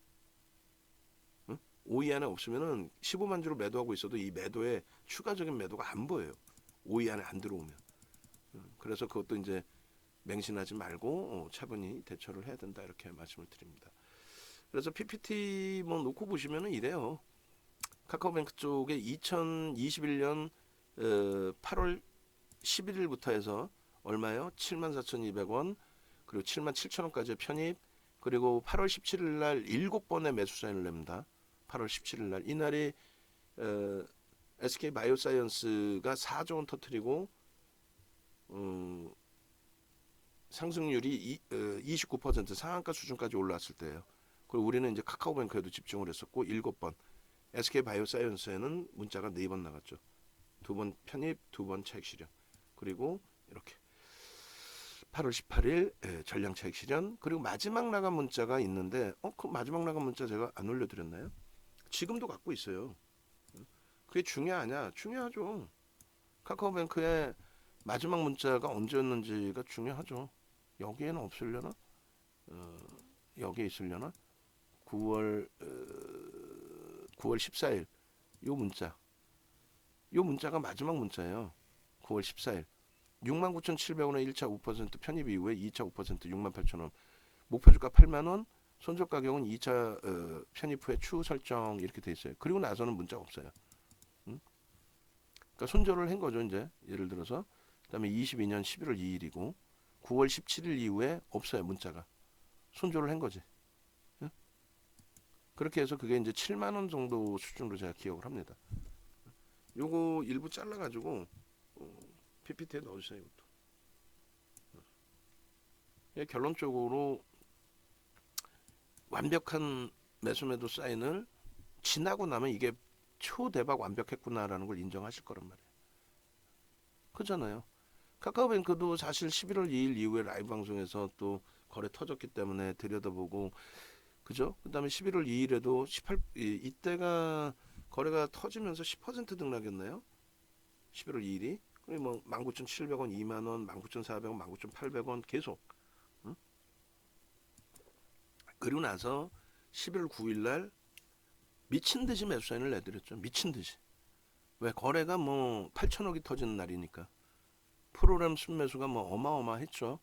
S1: 5위 안에 없으면은 15만 주로 매도하고 있어도 이 매도에 추가적인 매도가 안 보여요. 5위 안에 안 들어오면. 그래서 그것도 이제 맹신하지 말고 차분히 대처를 해야 된다 이렇게 말씀을 드립니다. 그래서 PPT 뭐 놓고 보시면은 이래요. 카카오뱅크 쪽에 2021년 8월 11일부터 해서 얼마요? 74,200원, 그리고 77,000원까지의 편입, 그리고 8월 17일 날 7번의 매수 사인을 냅니다. 8월 17일 날 이날이 SK 바이오사이언스가 4조 원 터트리고 상승률이 29% 상한가 수준까지 올라왔을 때예요. 그리고 우리는 이제 카카오뱅크에도 집중을 했었고 7번, SK 바이오사이언스에는 문자가 4번 나갔죠. 2번 편입, 2번 차익 실현. 그리고 이렇게 8월 18일 전량 차익 실현. 그리고 마지막 나간 문자가 있는데 그 마지막 나간 문자 제가 안 올려드렸나요? 지금도 갖고 있어요. 그게 중요하냐? 중요하죠. 카카오뱅크의 마지막 문자가 언제였는지가 중요하죠. 여기에는 없으려나? 여기에 있으려나? 9월 14일 요 문자. 요 문자가 마지막 문자예요. 9월 14일. 69,700원에 1차 5% 편입 이후에 2차 5% 68,000원. 목표주가 8만원, 손절 가격은 2차 편입 후에 추후 설정 이렇게 돼 있어요. 그리고 나서는 문자가 없어요. 그러니까 손절을 한 거죠. 이제 예를 들어서 그다음에 22년 11월 2일이고 9월 17일 이후에 없어요. 문자가. 손절을 한 거지. 그렇게 해서 그게 이제 7만 원 정도 수준으로 제가 기억을 합니다. 요거 일부 잘라가지고 PPT에 넣어주세요. 이것도. 결론적으로 완벽한 매수매도 사인을 지나고 나면 이게 초대박 완벽했구나라는 걸 인정하실 거란 말이에요. 그잖아요. 카카오뱅크도 사실 11월 2일 이후에 라이브 방송에서 또 거래 터졌기 때문에 들여다보고, 그죠? 그 다음에 11월 2일에도 이때가 거래가 터지면서 10% 등락했나요? 11월 2일이. 그리고 뭐 19,700원, 2만원, 19,400원, 19,800원 계속. 응? 그리고 나서 11월 9일 날 미친 듯이 매수 사인을 내드렸죠. 미친 듯이. 왜 거래가 뭐 8천억이 터지는 날이니까. 프로그램 순매수가 뭐 어마어마했죠.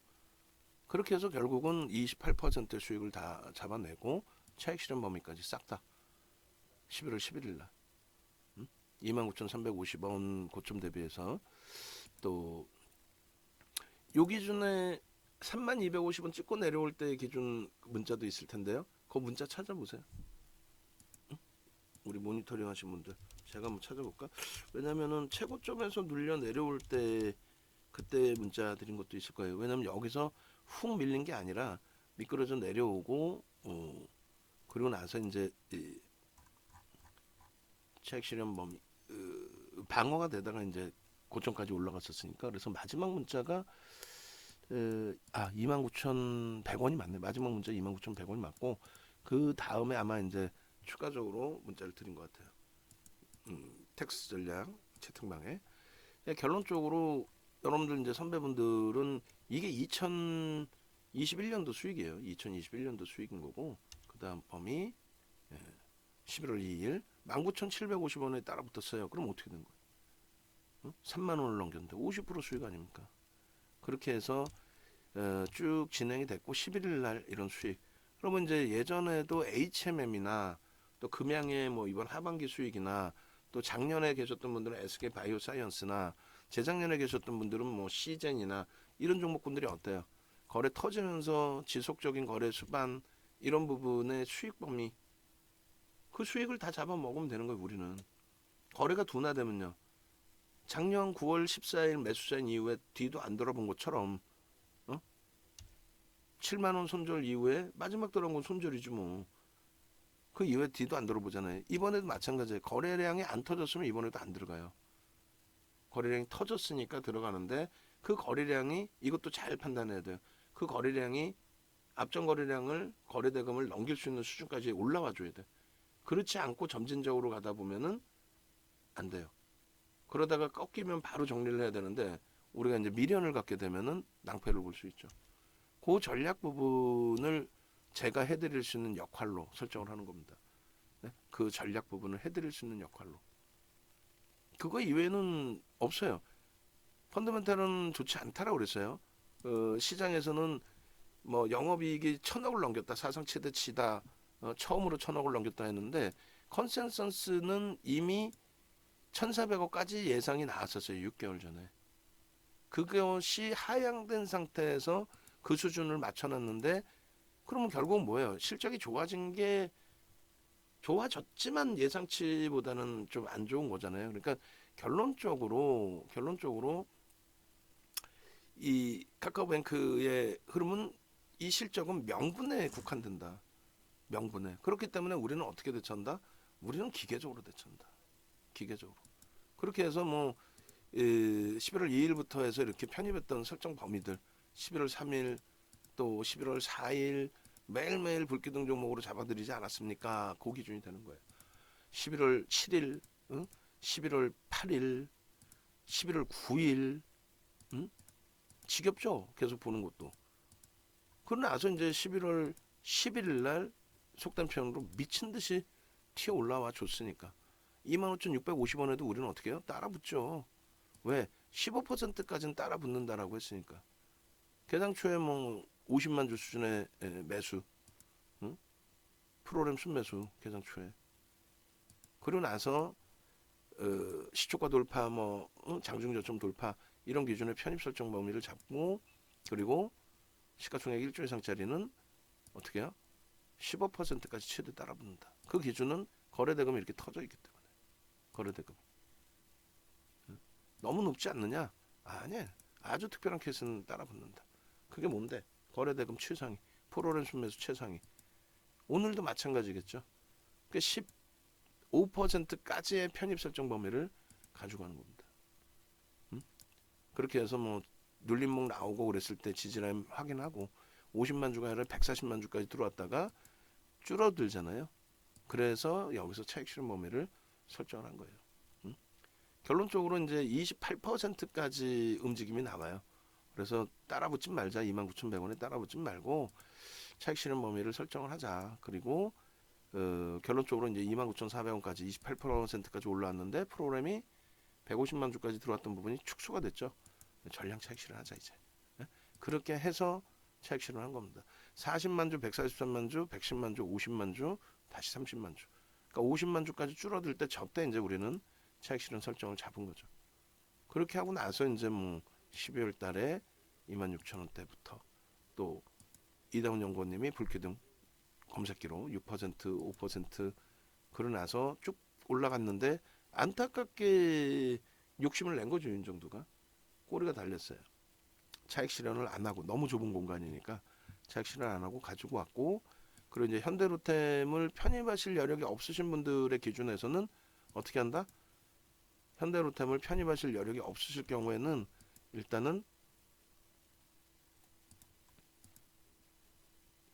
S1: 그렇게 해서 결국은 28% 수익을 다 잡아내고 차익 실현 범위까지 싹 다 11월 11일 날 29,350원 고점 대비해서 또 요 기준에 3250원 찍고 내려올 때 기준 문자도 있을 텐데요. 그 문자 찾아보세요. 우리 모니터링 하신 분들 제가 한번 찾아볼까? 왜냐면은 최고점에서 눌려 내려올 때 그때 문자 드린 것도 있을 거예요. 왜냐면 여기서 훅 밀린 게 아니라 미끄러져 내려오고 그리고 나서 이제 차익 실현 범위 방어가 되다가 이제 고점까지 올라갔었으니까 그래서 마지막 문자가 29,100원이 맞네. 마지막 문자 29,100원이 맞고 그 다음에 아마 이제 추가적으로 문자를 드린 것 같아요. 텍스 전략 채팅방에 결론적으로 여러분들 이제 선배분들은 이게 2021년도 수익이에요. 2021년도 수익인 거고 그 다음 범위 11월 2일 19,750원에 따라붙었어요. 그럼 어떻게 된 거예요? 3만 원을 넘겼는데 50% 수익 아닙니까? 그렇게 해서 쭉 진행이 됐고 11일 날 이런 수익. 그러면 이제 예전에도 HMM이나 또 금양의 뭐 이번 하반기 수익이나 또 작년에 계셨던 분들은 SK 바이오사이언스나 재작년에 계셨던 분들은 뭐 시젠이나 이런 종목군들이 어때요? 거래 터지면서 지속적인 거래 수반 이런 부분의 수익 범위 그 수익을 다 잡아먹으면 되는 거예요. 우리는 거래가 둔화되면요. 작년 9월 14일 매수자인 이후에 뒤도 안 돌아본 것처럼 7만 원 손절 이후에 마지막 들어간 건 손절이지 뭐. 그 이후에 뒤도 안 돌아보잖아요. 이번에도 마찬가지예요. 거래량이 안 터졌으면 이번에도 안 들어가요. 거래량이 터졌으니까 들어가는데 그 거래량이 이것도 잘 판단해야 돼요. 그 거래량이 앞전 거래량을 거래대금을 넘길 수 있는 수준까지 올라와 줘야 돼. 그렇지 않고 점진적으로 가다 보면은 안 돼요. 그러다가 꺾이면 바로 정리를 해야 되는데 우리가 이제 미련을 갖게 되면은 낭패를 볼 수 있죠. 그 전략 부분을 제가 해드릴 수 있는 역할로 설정을 하는 겁니다. 네? 그 전략 부분을 해드릴 수 있는 역할로. 그거 이외에는 없어요. 펀더멘탈은 좋지 않다라고 그랬어요. 시장에서는 뭐 영업이익이 1,000억을 넘겼다, 사상 최대치다, 처음으로 1,000억을 넘겼다 했는데 컨센서스는 이미 1,400억까지 예상이 나왔었어요. 6개월 전에. 그것이 하향된 상태에서 그 수준을 맞춰놨는데 그러면 결국은 뭐예요? 실적이 좋아진 게 좋아졌지만 예상치보다는 좀 안 좋은 거잖아요. 그러니까 결론적으로 이 카카오뱅크의 흐름은 이 실적은 명분에 국한된다. 명분에. 그렇기 때문에 우리는 어떻게 대처한다? 우리는 기계적으로 대처한다. 기계적으로. 그렇게 해서 뭐 11월 2일부터 해서 이렇게 편입했던 설정 범위들 11월 3일 또 11월 4일 매일매일 불기둥 종목으로 잡아들이지 않았습니까? 그 기준이 되는 거예요. 11월 7일, 응? 11월 8일, 11월 9일, 응? 지겹죠? 계속 보는 것도. 그러고 나서 이제 11월 11일 날 속된 표현으로 미친 듯이 튀어 올라와 줬으니까 25,650원에도 우리는 어떻게 해요? 따라 붙죠. 왜? 15%까지는 따라 붙는다라고 했으니까. 개당초에 뭐 50만 주 수준의 매수, 응? 프로그램 순매수 개당초에. 그리고 나서 시초가 돌파, 뭐 장중 저점 돌파 이런 기준의 편입 설정 범위를 잡고 그리고 시가총액 1조 이상짜리는 어떻게 해요? 15%까지 최대 따라 붙는다. 그 기준은 거래대금이 이렇게 터져 있기 때문에 거래대금 너무 높지 않느냐? 아니야. 아주 특별한 케이스는 따라 붙는다. 그게 뭔데? 거래대금 최상위, 프로그램 순매수 최상위. 오늘도 마찬가지겠죠. 그 15%까지의 편입 설정 범위를 가지고 가는 겁니다. 그렇게 해서 뭐 눌림목 나오고 그랬을 때 지지라인 확인하고 50만 주가 아니라 140만 주까지 들어왔다가 줄어들잖아요. 그래서 여기서 차익 실현 범위를 설정을 한 거예요. 결론적으로 이제 28%까지 움직임이 나와요. 그래서 따라붙지 말자. 29,100원에 따라붙지 말고 차익 실현 범위를 설정을 하자. 그리고 결론적으로 이제 29,400원까지 28%까지 올라왔는데 프로그램이 150만 주까지 들어왔던 부분이 축소가 됐죠. 전량 차익 실현하자 이제. 예? 그렇게 해서 차익 실현한 겁니다. 40만 주, 143만 주, 110만 주, 50만 주, 다시 30만 주. 그러니까 50만 주까지 줄어들 때 저때 이제 우리는 차익 실현 설정을 잡은 거죠. 그렇게 하고 나서 이제 뭐 12월 달에 26,000원대부터 또 이다운 연구원님이 불쾌등 검색기로 6%, 5% 그러나서 쭉 올라갔는데 안타깝게 욕심을 낸 거죠. 윤정도가 꼬리가 달렸어요. 차익 실현을 안 하고 너무 좁은 공간이니까 차익 실현 안 하고 가지고 왔고 그리고 이제 현대로템을 편입하실 여력이 없으신 분들의 기준에서는 어떻게 한다? 현대로템을 편입하실 여력이 없으실 경우에는 일단은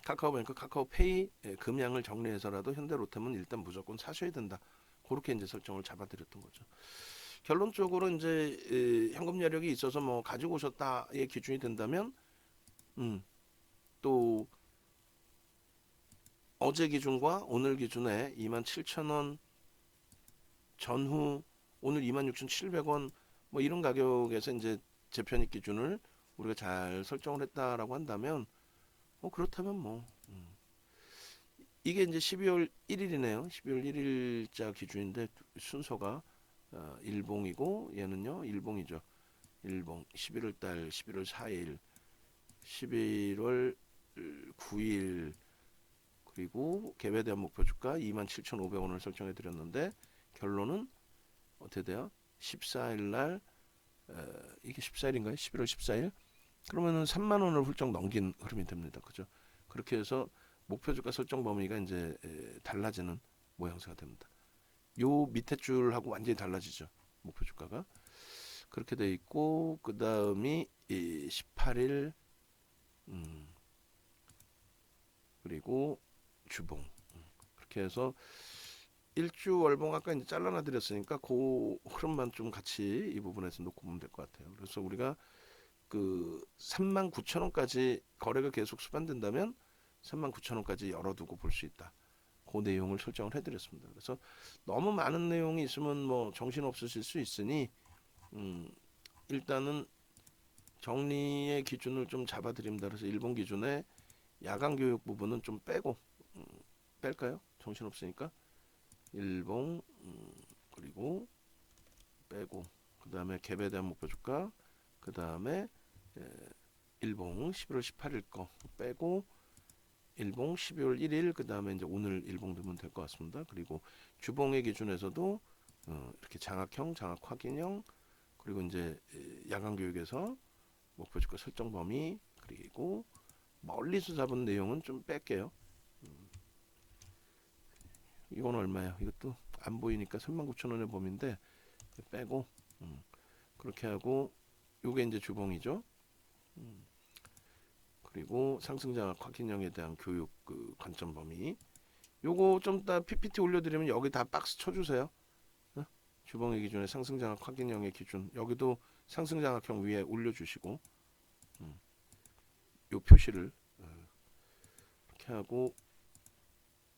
S1: 카카오뱅크, 카카오페이 금양을 정리해서라도 현대로템은 일단 무조건 사셔야 된다. 그렇게 이제 설정을 잡아드렸던 거죠. 결론적으로 이제 현금 여력이 있어서 뭐 가지고 오셨다의 기준이 된다면, 또 어제 기준과 오늘 기준에 27,000원 전후 오늘 26,700원 뭐 이런 가격에서 이제 재편입 기준을 우리가 잘 설정을 했다라고 한다면, 그렇다면 뭐 이게 이제 12월 1일이네요. 12월 1일자 기준인데 순서가 일봉이고 얘는요 일봉이죠. 일봉 11월 달 11월 4일 11월 9일 그리고 갭에 대한 목표 주가 27,500원을 설정해 드렸는데 결론은 어떻게 돼요? 14일 날 이게 14일인가요? 11월 14일? 그러면은 3만 원을 훌쩍 넘긴 흐름이 됩니다. 그죠? 그렇게 해서 목표 주가 설정 범위가 이제 달라지는 모양새가 됩니다. 요 밑에 줄하고 완전히 달라지죠. 목표 주가가. 그렇게 돼 있고 그다음이 18일 그리고 주봉. 그렇게 해서 일주 월봉 아까 이제 잘라놔 드렸으니까 그 흐름만 좀 같이 이 부분에서 놓고 보면 될 것 같아요. 그래서 우리가 그 39,000원까지 거래가 계속 수반된다면 39,000원까지 열어두고 볼 수 있다. 그 내용을 설정을 해드렸습니다. 그래서 너무 많은 내용이 있으면 뭐 정신 없으실 수 있으니 일단은 정리의 기준을 좀 잡아드립니다. 그래서 일본 기준에 야간 교육 부분은 좀 빼고 뺄까요? 정신 없으니까 일본 그리고 빼고 그 다음에 갭에 대한 목표 주가 그 다음에 일봉 11월 18일 거 빼고 일봉 12월 1일 그 다음에 이제 오늘 일봉 두면 될 것 같습니다. 그리고 주봉의 기준에서도 이렇게 장악형, 장악 확인형 그리고 이제 야간 교육에서 목표 주가 설정 범위 그리고 멀리서 잡은 내용은 좀 뺄게요. 이건 얼마야? 이것도 안 보이니까 39,000원의 범위인데 빼고 그렇게 하고 요게 이제 주봉이죠. 그리고 상승장악 확인형에 대한 교육 그 관점 범위 요거 좀 이따 PPT 올려드리면 여기 다 박스 쳐주세요. 주봉의 기준에 상승장악 확인형의 기준 여기도 상승장악형 위에 올려주시고 요 표시를 이렇게 하고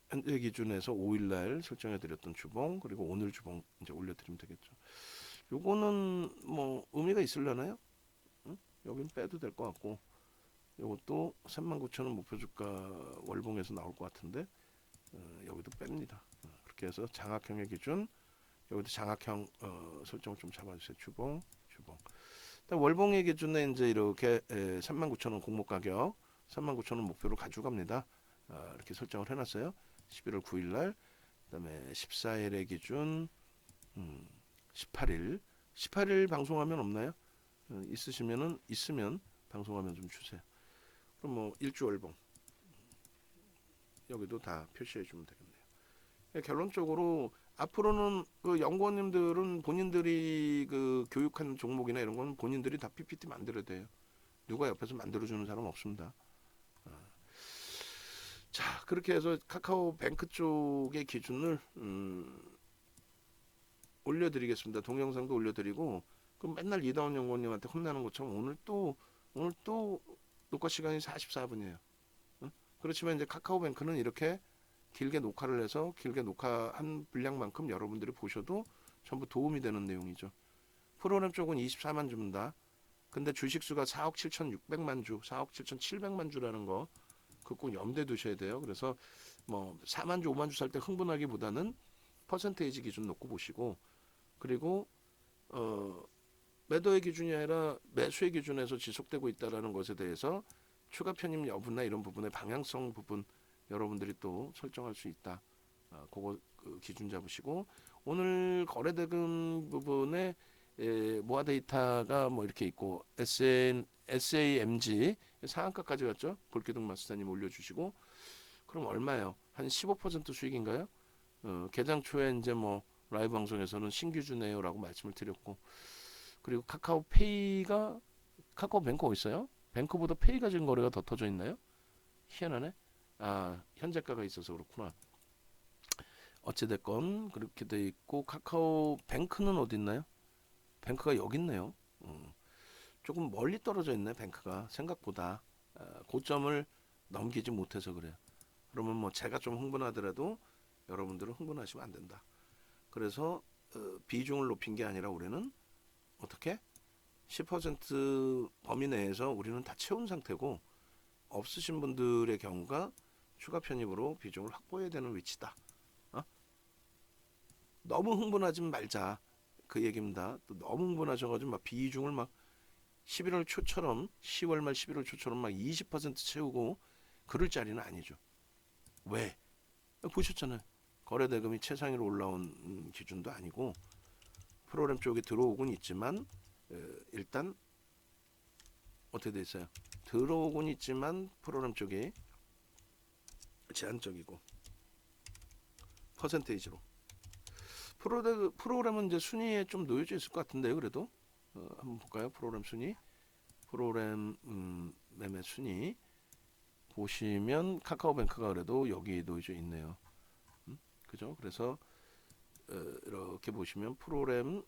S1: 현재 기준에서 5일날 설정해드렸던 주봉 그리고 오늘 주봉 이제 올려드리면 되겠죠. 요거는 뭐 의미가 있으려나요? 여긴 빼도 될 것 같고 요것도 39,000원 목표 주가 월봉에서 나올 것 같은데 여기도 뺍니다. 그렇게 해서 장악형의 기준 여기도 장악형 설정을 좀 잡아주세요. 주봉 월봉의 기준에 이제 이렇게 39,000원 공모 가격 39,000원 목표로 가져갑니다. 이렇게 설정을 해놨어요. 11월 9일날 그다음에 14일의 기준 18일 방송하면 없나요? 있으면 방송하면 좀 주세요. 그럼 뭐 일주월봉 여기도 다 표시해 주면 되겠네요. 결론적으로 앞으로는 그 연구원님들은 본인들이 그 교육하는 종목이나 이런 건 본인들이 다 PPT 만들어야 돼요. 누가 옆에서 만들어주는 사람 없습니다. 자 그렇게 해서 카카오뱅크 쪽의 기준을 올려드리겠습니다. 동영상도 올려드리고 그럼 맨날 이다운 연구원님한테 혼나는 것처럼 오늘 또 녹화 시간이 44분이에요. 그렇지만 이제 카카오뱅크는 이렇게 길게 녹화를 해서 길게 녹화한 분량만큼 여러분들이 보셔도 전부 도움이 되는 내용이죠. 프로그램 쪽은 24만 주입니다. 근데 주식수가 4억 7,600만 주, 4억 7,700만 주라는 거 그거 꼭 염두에 두셔야 돼요. 그래서 뭐 4만 주, 5만 주 살 때 흥분하기보다는 퍼센테이지 기준 놓고 보시고, 그리고 매도의 기준이 아니라 매수의 기준에서 지속되고 있다라는 것에 대해서 추가 편입 여부나 이런 부분의 방향성 부분 여러분들이 또 설정할 수 있다. 그거 그 기준 잡으시고, 오늘 거래대금 부분에 모아 데이터가 뭐 이렇게 있고 SAMG 상한가까지 갔죠. 볼기둥 마스터님 올려주시고, 그럼 얼마예요? 한 15% 수익인가요? 개장 초에 이제 뭐 라이브 방송에서는 신규주네요라고 말씀을 드렸고, 그리고 카카오페이가 카카오뱅크 어디 있어요? 뱅크보다 페이가 지금 거래가 더 터져 있나요? 희한하네. 아, 현재가가 있어서 그렇구나. 어찌됐건 그렇게 돼 있고, 카카오뱅크는 어디 있나요? 뱅크가 여기 있네요. 조금 멀리 떨어져 있네. 뱅크가 생각보다 고점을 넘기지 못해서 그래요. 그러면 뭐 제가 좀 흥분하더라도 여러분들은 흥분하시면 안 된다. 그래서 비중을 높인 게 아니라 우리는 어떻게 10% 범위 내에서 우리는 다 채운 상태고, 없으신 분들의 경우가 추가 편입으로 비중을 확보해야 되는 위치다. 너무 흥분하지 말자, 그 얘기입니다. 또 너무 흥분하셔가지고 막 비중을 막 11월 초처럼 10월 말 11월 초처럼 막 20% 채우고 그럴 자리는 아니죠. 왜? 보셨잖아요. 거래 대금이 최상위로 올라온 기준도 아니고, 프로그램 쪽에 들어오곤 있지만 일단 어떻게 돼 있어요? 들어오곤 있지만 프로그램 쪽이 제한적이고 퍼센테이지로 프로그램은 이제 순위에 좀 놓여져 있을 것 같은데요. 그래도 한번 볼까요? 프로그램 순위, 프로그램 매매 순위 보시면 카카오뱅크가 그래도 여기 놓여져 있네요. 그죠? 그래서 이렇게 보시면 프로그램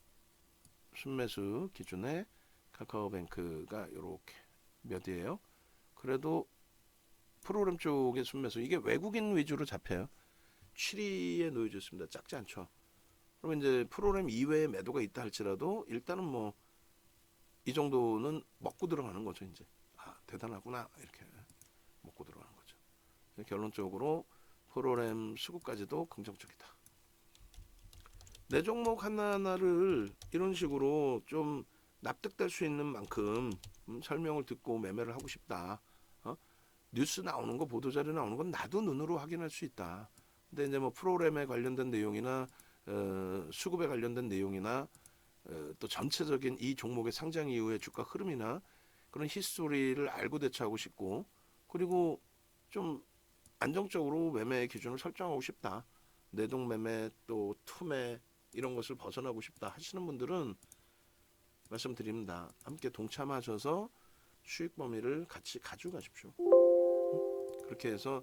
S1: 순매수 기준에 카카오뱅크가 이렇게 몇이에요? 그래도 프로그램 쪽의 순매수, 이게 외국인 위주로 잡혀요. 7위에 놓여져 있습니다. 작지 않죠? 그러면 이제 프로그램 이외에 매도가 있다 할지라도 일단은 뭐 이 정도는 먹고 들어가는 거죠. 이제 대단하구나 이렇게 먹고 들어가는 거죠. 결론적으로 프로그램 수급까지도 긍정적이다. 내 종목 하나하나를 이런 식으로 좀 납득될 수 있는 만큼 설명을 듣고 매매를 하고 싶다. 뉴스 나오는 거, 보도자료 나오는 건 나도 눈으로 확인할 수 있다. 근데 이제 뭐 프로그램에 관련된 내용이나 수급에 관련된 내용이나 또 전체적인 이 종목의 상장 이후의 주가 흐름이나 그런 히스토리를 알고 대처하고 싶고, 그리고 좀 안정적으로 매매 기준을 설정하고 싶다. 내동 매매 또 투매 이런 것을 벗어나고 싶다 하시는 분들은 말씀드립니다. 함께 동참하셔서 수익 범위를 같이 가져가십시오. 그렇게 해서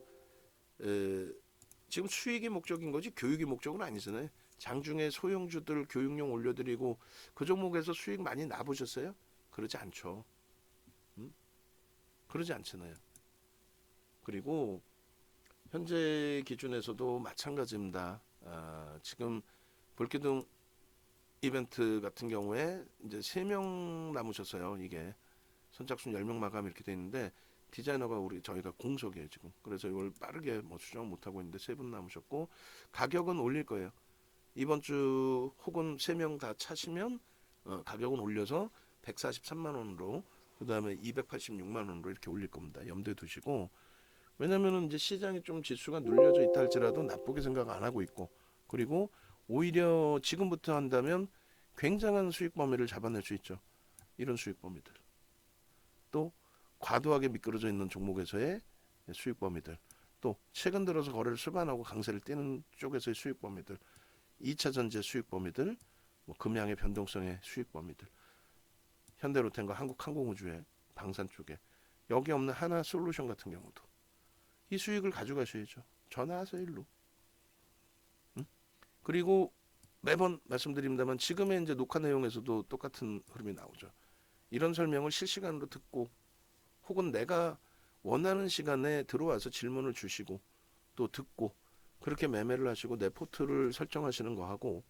S1: 지금 수익이 목적인 거지 교육이 목적은 아니잖아요. 장중에 소형주들 교육용 올려드리고 그 종목에서 수익 많이 나보셨어요? 그러지 않죠. 그러지 않잖아요. 그리고 현재 기준에서도 마찬가지입니다. 지금 볼기둥 이벤트 같은 경우에 이제 3명 남으셨어요. 이게 선착순 10명 마감 이렇게 돼 있는데, 디자이너가 저희가 공석이에요 지금. 그래서 이걸 빠르게 뭐 수정을 못 하고 있는데 3분 남으셨고, 가격은 올릴 거예요. 이번 주 혹은 3명 다 차시면 가격은 올려서 143만 원으로, 그 다음에 286만 원으로 이렇게 올릴 겁니다. 염두에 두시고, 왜냐면은 이제 시장이 좀 지수가 눌려져 있다 할지라도 나쁘게 생각 안 하고 있고, 그리고 오히려 지금부터 한다면 굉장한 수익 범위를 잡아낼 수 있죠. 이런 수익 범위들. 또 과도하게 미끄러져 있는 종목에서의 수익 범위들. 또 최근 들어서 거래를 수반하고 강세를 띄는 쪽에서의 수익 범위들. 2차 전지 수익 범위들, 뭐 금양의 변동성의 수익 범위들. 현대로템과 한국항공우주의 방산 쪽에, 여기 없는 하나 솔루션 같은 경우도 이 수익을 가져가셔야죠. 전화하세요 일로. 그리고 매번 말씀드립니다만 지금의 이제 녹화 내용에서도 똑같은 흐름이 나오죠. 이런 설명을 실시간으로 듣고, 혹은 내가 원하는 시간에 들어와서 질문을 주시고 또 듣고, 그렇게 매매를 하시고 내 포트를 설정하시는 거 하고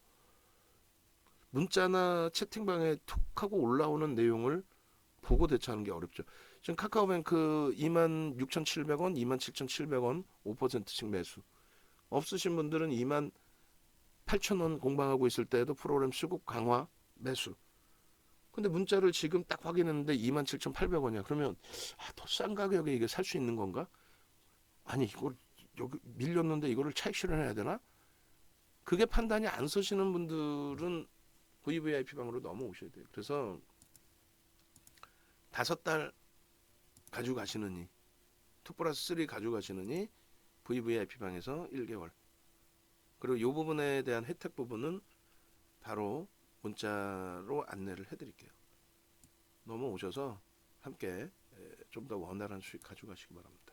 S1: 문자나 채팅방에 툭 하고 올라오는 내용을 보고 대처하는 게 어렵죠. 지금 카카오뱅크 26,700원, 27,700원 5%씩 매수. 없으신 분들은 28,000원 공방하고 있을 때에도 프로그램 수급 강화 매수. 근데 문자를 지금 딱 확인했는데 27,800원이야. 그러면 더 싼 가격에 이게 살 수 있는 건가? 아니 이걸 여기 밀렸는데 이거를 차익 실현해야 되나? 그게 판단이 안 서시는 분들은 VVIP 방으로 넘어오셔야 돼요. 그래서 5달 가져가시느니 2 플러스 3 가져가시느니 VVIP 방에서 1개월. 그리고 이 부분에 대한 혜택 부분은 바로 문자로 안내를 해드릴게요. 넘어오셔서 함께 좀 더 원활한 수익 가져가시기 바랍니다.